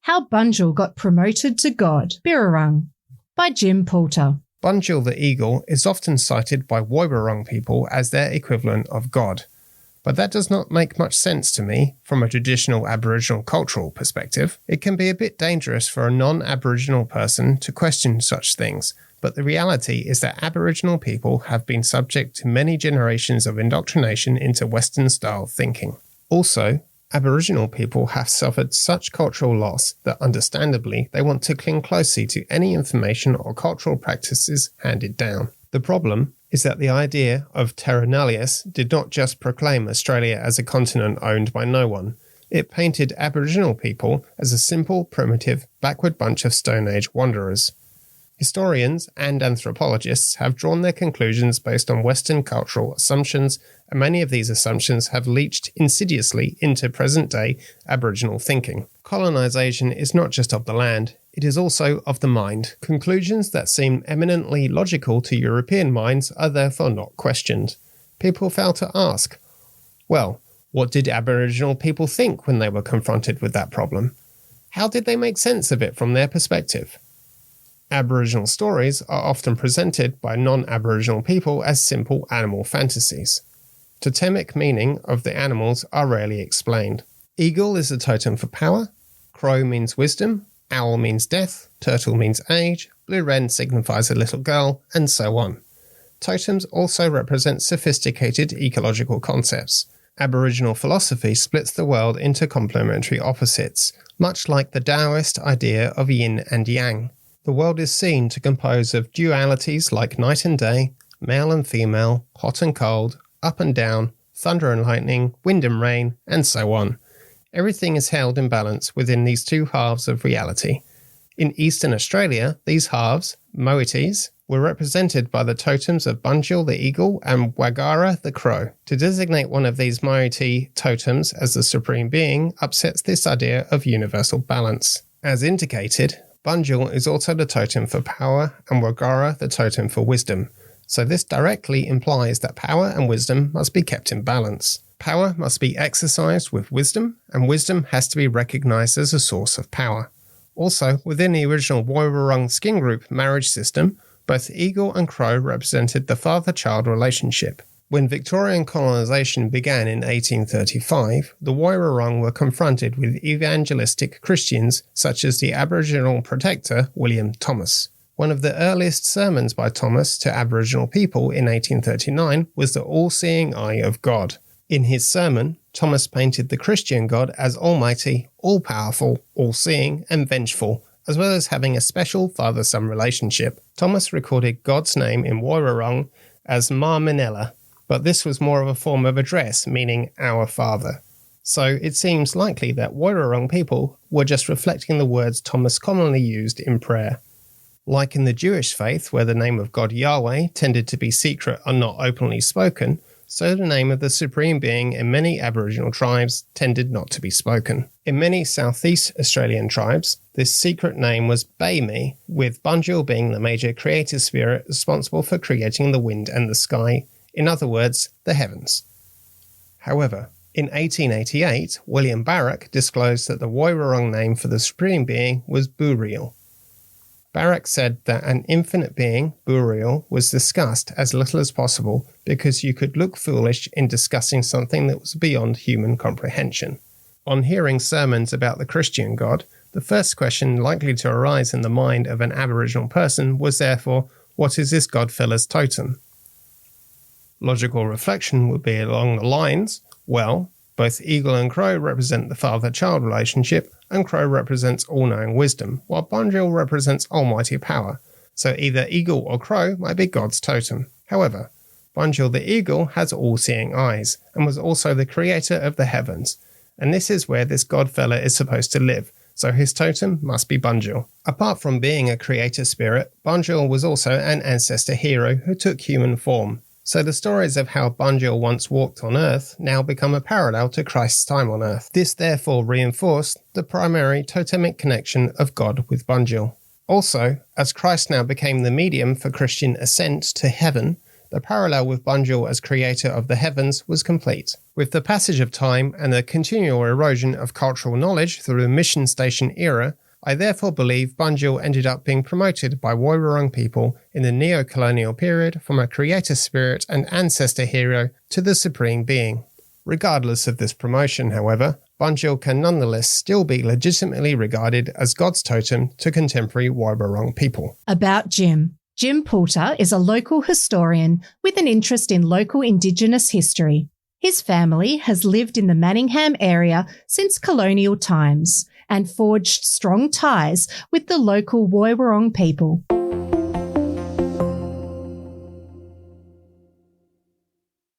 How Bunjil Got Promoted to God. BIRRARUNG by Jim Poulter. Bunjil the eagle is often cited by Warrandyte people as their equivalent of God. But that does not make much sense to me from a traditional Aboriginal cultural perspective. It can be a bit dangerous for a non-Aboriginal person to question such things, but the reality is that Aboriginal people have been subject to many generations of indoctrination into Western-style thinking. Also, Aboriginal people have suffered such cultural loss that understandably they want to cling closely to any information or cultural practices handed down. The problem is that the idea of terra nullius did not just proclaim Australia as a continent owned by no one. It painted Aboriginal people as a simple, primitive, backward bunch of Stone Age wanderers. Historians and anthropologists have drawn their conclusions based on Western cultural assumptions, and many of these assumptions have leached insidiously into present-day Aboriginal thinking. Colonisation is not just of the land, it is also of the mind. Conclusions that seem eminently logical to European minds are therefore not questioned. People fail to ask, well, what did Aboriginal people think when they were confronted with that problem? How did they make sense of it from their perspective? Aboriginal stories are often presented by non-Aboriginal people as simple animal fantasies. Totemic meaning of the animals are rarely explained. Eagle is a totem for power, crow means wisdom, owl means death, turtle means age, blue wren signifies a little girl, and so on. Totems also represent sophisticated ecological concepts. Aboriginal philosophy splits the world into complementary opposites, much like the Taoist idea of yin and yang. The world is seen to compose of dualities like night and day, male and female, hot and cold, up and down, thunder and lightning, wind and rain, and so on. Everything is held in balance within these two halves of reality. In Eastern Australia, these halves, moieties, were represented by the totems of Bunjil the eagle and Waggara the crow. To designate one of these moiety totems as the supreme being upsets this idea of universal balance. As indicated, Bunjil is also the totem for power and Waggara the totem for wisdom, so this directly implies that power and wisdom must be kept in balance. Power must be exercised with wisdom, and wisdom has to be recognised as a source of power. Also, within the original Warrandyte skin group marriage system, both eagle and crow represented the father-child relationship. When Victorian colonisation began in 1835, the Warrandyte were confronted with evangelistic Christians such as the Aboriginal protector William Thomas. One of the earliest sermons by Thomas to Aboriginal people in 1839 was the all-seeing eye of God. In his sermon, Thomas painted the Christian God as almighty, all-powerful, all-seeing and vengeful, as well as having a special father-son relationship. Thomas recorded God's name in Warrandyte as Ma Manella, but this was more of a form of address, meaning our Father. So it seems likely that Warrandyte people were just reflecting the words Thomas commonly used in prayer. Like in the Jewish faith, where the name of God Yahweh tended to be secret and not openly spoken, so the name of the Supreme Being in many Aboriginal tribes tended not to be spoken. In many Southeast Australian tribes, this secret name was Bayme, with Bunjil being the major creative spirit responsible for creating the wind and the sky, in other words, the heavens. However, in 1888, William Barrack disclosed that the Warrandyte name for the Supreme Being was Burial. Barrack said that an infinite being, Burial, was discussed as little as possible because you could look foolish in discussing something that was beyond human comprehension. On hearing sermons about the Christian God, the first question likely to arise in the mind of an Aboriginal person was therefore, what is this God fella's totem? Logical reflection would be along the lines, well, both eagle and crow represent the father-child relationship, and crow represents all-knowing wisdom, while Bunjil represents almighty power, so either eagle or crow might be God's totem. However, Bunjil the eagle has all-seeing eyes, and was also the creator of the heavens, and this is where this godfella is supposed to live, so his totem must be Bunjil. Apart from being a creator spirit, Bunjil was also an ancestor hero who took human form. So the stories of how Bunjil once walked on Earth now become a parallel to Christ's time on Earth. This therefore reinforced the primary totemic connection of God with Bunjil. Also, as Christ now became the medium for Christian ascent to heaven, the parallel with Bunjil as creator of the heavens was complete. With the passage of time and the continual erosion of cultural knowledge through the mission station era, I therefore believe Bunjil ended up being promoted by Woiwurrung people in the neo-colonial period from a creator spirit and ancestor hero to the supreme being. Regardless of this promotion, however, Bunjil can nonetheless still be legitimately regarded as God's totem to contemporary Woiwurrung people. About Jim. Jim Poulter is a local historian with an interest in local Indigenous history. His family has lived in the Manningham area since colonial times and forged strong ties with the local Woiwurrung people.